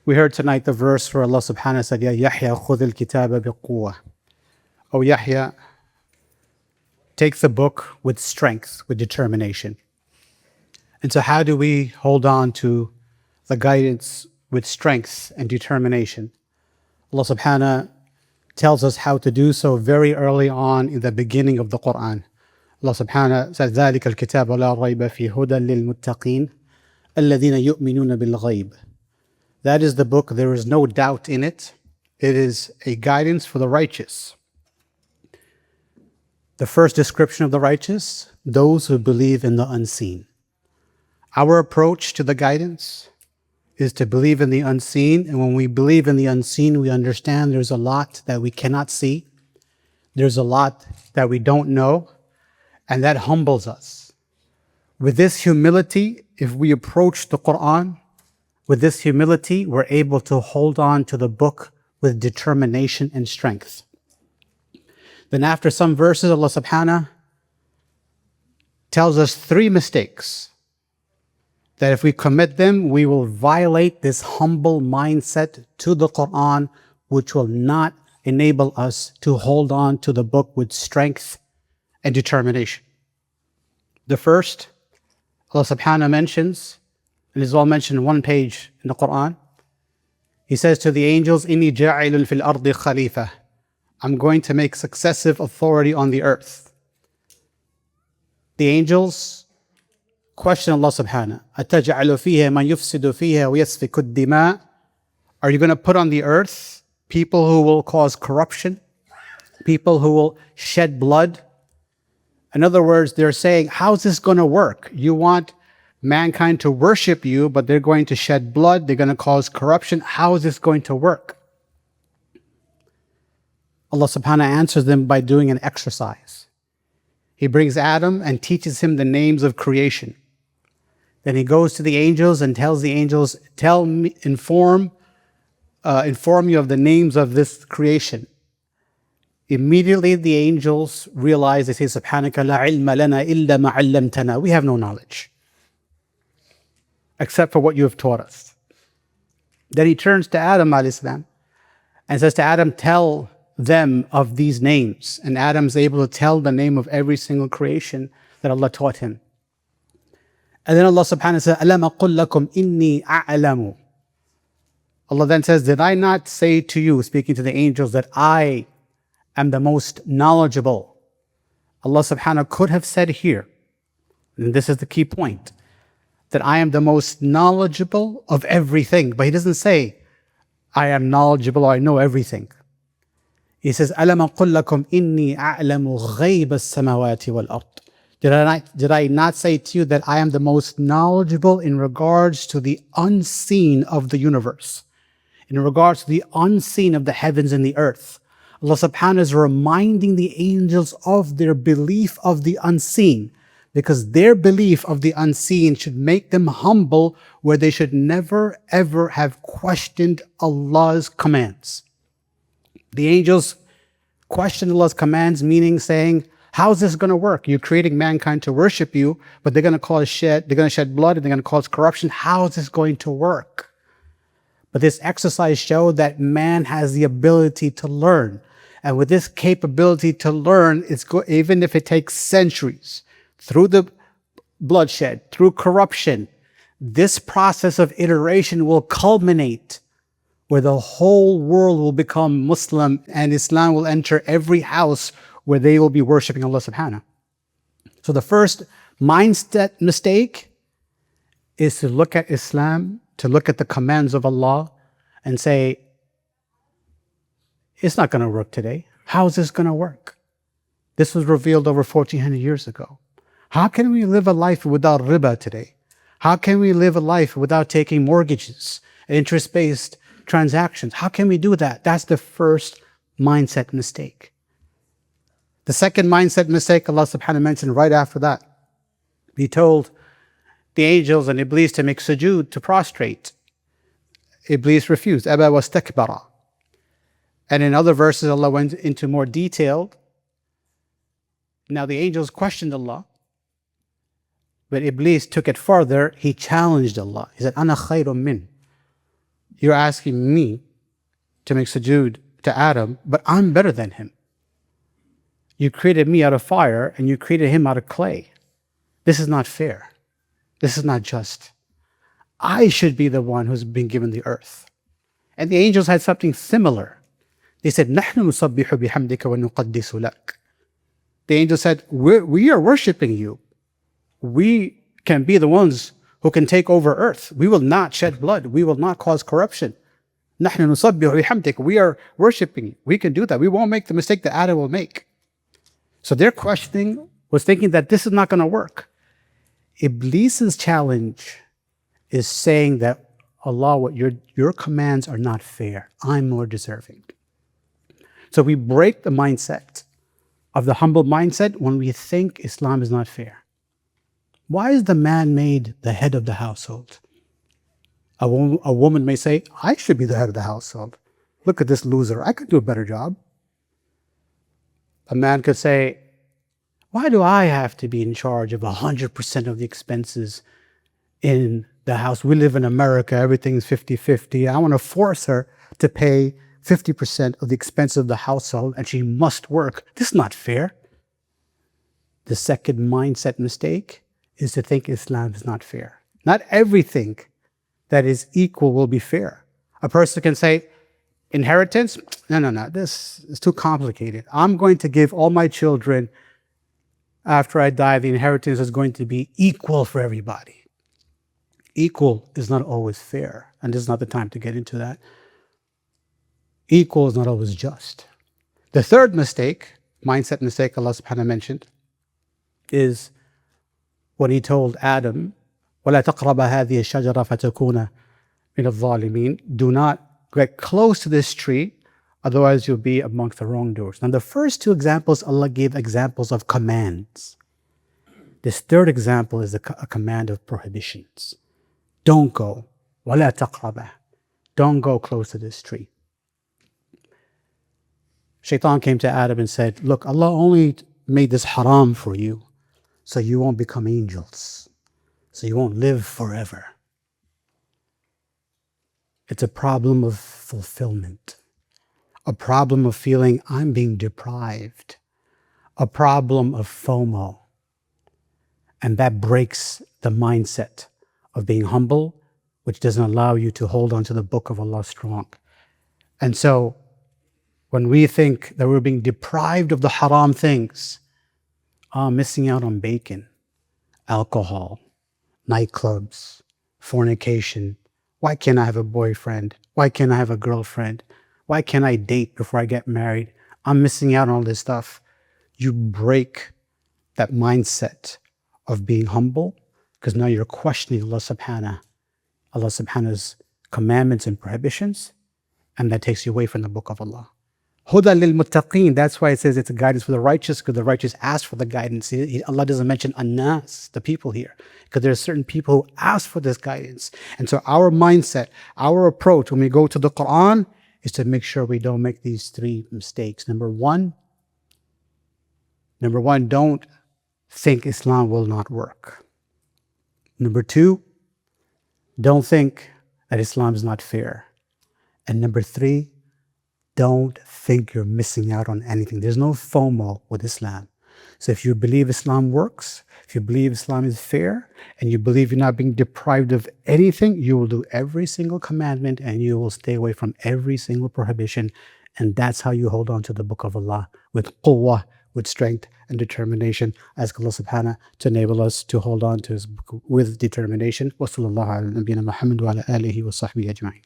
We heard tonight the verse where Allah subhanahu wa ta'ala said, Ya Yahya, khudh al-kitaba biquwwah. O Yahya, take the book with strength, with determination. And so how do we hold on to the guidance with strength and determination? Allah subhanahu wa ta'ala tells us how to do so very early on in the beginning of the Quran. Allah subhanahu wa ta'ala says, ذَلِكَ الْكِتَابُ لَا رَيْبَ فِي هُدًى لِلْمُتَّقِينَ الَّذِينَ يُؤْمِنُونَ بِالْغَيْبِ. That is the book, there is no doubt in it. It is a guidance for the righteous. The first description of the righteous, those who believe in the unseen. Our approach to the guidance is to believe in the unseen, and when we believe in the unseen, we understand there's a lot that we cannot see. There's a lot that we don't know, and that humbles us. With this humility, if we approach the Quran, with this humility, we're able to hold on to the book with determination and strength. Then after some verses, Allah subhanahu tells us 3 mistakes that if we commit them, we will violate this humble mindset to the Quran, which will not enable us to hold on to the book with strength and determination. The first, Allah subhanahu mentions, and is all mentioned in one page in the Quran. He says to the angels, Inni ja'ilun fil ardi khalifa. I'm going to make successive authority on the earth. The angels question Allah subhanahu. أَتَجْعَلُ فِيهَا مَنْ يُفْسِدُ فِيهَا وَيَسْفِكُ الدِّمَاءِ. Are you going to put on the earth people who will cause corruption? People who will shed blood? In other words, they're saying, how's this going to work? You want mankind to worship you, but they're going to shed blood, they're going to cause corruption. How is this going to work? Allah subhanahu answers them by doing an exercise. He brings Adam and teaches him the names of creation. Then he goes to the angels and tells the angels, inform you of the names of this creation. Immediately the angels realize, they say, Subhanaka la ilma lana illa ma 'allamtana. We have no knowledge except for what you have taught us. Then he turns to Adam alayhi salam and says to Adam, tell them of these names. And Adam's able to tell the name of every single creation that Allah taught him. And then Allah subhanahu wa ta'ala says, Alam aqul lakum inni a'lamu. Allah then says, did I not say to you, speaking to the angels, that I am the most knowledgeable? Allah subhanahu could have said here, and this is the key point, that I am the most knowledgeable of everything. But He doesn't say, I am knowledgeable or I know everything. He says, أَلَمْ أَقُلْ لَكُمْ إِنِّي أَعْلَمُ غَيْبَ السَّمَوَاتِ وَالْأَرْضِ. Did I not say to you that I am the most knowledgeable in regards to the unseen of the universe, in regards to the unseen of the heavens and the earth? Allah subhanahu is reminding the angels of their belief of the unseen, because their belief of the unseen should make them humble, where they should never ever have questioned Allah's commands. The angels question Allah's commands, meaning saying, how's this going to work? You're creating mankind to worship you, but they're going to shed blood and they're going to cause corruption. How is this going to work? But this exercise showed that man has the ability to learn. And with this capability to learn, even if it takes centuries, through the bloodshed, through corruption, this process of iteration will culminate where the whole world will become Muslim and Islam will enter every house where they will be worshipping Allah subhanahu. So the first mindset mistake is to look at Islam, to look at the commands of Allah and say, it's not going to work today. How is this going to work? This was revealed over 1400 years ago. How can we live a life without riba today? How can we live a life without taking mortgages, interest-based transactions? How can we do that? That's the first mindset mistake. The second mindset mistake Allah subhanahu mentioned right after that. He told the angels and Iblis to make sujood, to prostrate. Iblis refused. Aba wastakbara. And in other verses Allah went into more detail. Now the angels questioned Allah, but Iblis took it further. He challenged Allah. He said, Ana khayrun min. You're asking me to make sujood to Adam, but I'm better than him. You created me out of fire and you created him out of clay. This is not fair. This is not just. I should be the one who's been given the earth. And the angels had something similar. They said, نَحْنُ نُصَبِّحُ بِحَمْدِكَ وَنُقَدِّسُ لَكَ. The angel said, we are worshiping you. We can be the ones who can take over earth. We will not shed blood. We will not cause corruption. نَحْنُ نُصَبِّحُ بِحَمْدِكَ. We are worshiping you. We can do that. We won't make the mistake that Adam will make. So their questioning was thinking that this is not going to work. Iblis's challenge is saying that Allah, what your commands are not fair. I'm more deserving. So we break the mindset of the humble mindset when we think Islam is not fair. Why is the man made the head of the household? A woman may say, I should be the head of the household. Look at this loser. I could do a better job. A man could say, why do I have to be in charge of 100% of the expenses in the house? We live in America. Everything's 50-50. I want to force her to pay 50% of the expenses of the household, and she must work. This is not fair. The second mindset mistake is to think Islam is not fair. Not everything that is equal will be fair. A person can say, inheritance? No. This is too complicated. I'm going to give all my children, after I die, the inheritance is going to be equal for everybody. Equal is not always fair, and this is not the time to get into that. Equal is not always just. The third mistake, mindset mistake Allah subhanahu wa ta'ala mentioned, is when he told Adam, وَلَا تَقْرَبَ هَذِهِ الشَّجَرَةَ فَتَكُونَ مِنَ الظَّالِمِينَ. Do not get close to this tree, otherwise you'll be amongst the wrongdoers. Now the first two examples, Allah gave examples of commands. This third example is a command of prohibitions. Don't go. وَلَا تَقْرَبَ. Don't go close to this tree. Shaitan came to Adam and said, look, Allah only made this haram for you so you won't become angels, so you won't live forever. It's a problem of fulfillment, a problem of feeling I'm being deprived, a problem of FOMO. And that breaks the mindset of being humble, which doesn't allow you to hold on to the book of Allah strong. And so when we think that we're being deprived of the haram things, missing out on bacon, alcohol, nightclubs, fornication. Why can't I have a boyfriend? Why can't I have a girlfriend? Why can't I date before I get married? I'm missing out on all this stuff. You break that mindset of being humble, because now you're questioning Allah subhanahu's commandments and prohibitions, and that takes you away from the book of Allah. Huda lil muttaqeen. That's why it says it's a guidance for the righteous, because the righteous ask for the guidance. Allah doesn't mention an-nas, the people here, because there are certain people who ask for this guidance. And so our mindset, our approach when we go to the Quran is to make sure we don't make these three mistakes. Number one, don't think Islam will not work. Number two, don't think that Islam is not fair. And number three, don't think you're missing out on anything. There's no FOMO with Islam. So if you believe Islam works, if you believe Islam is fair, and you believe you're not being deprived of anything, you will do every single commandment and you will stay away from every single prohibition. And that's how you hold on to the book of Allah, with quwwah, with strength and determination. Ask Allah subhanahu to enable us to hold on to His book with determination. Wa sallallahu ala nabiyyina Muhammad wa ala alihi wa sahbihi ajma'in.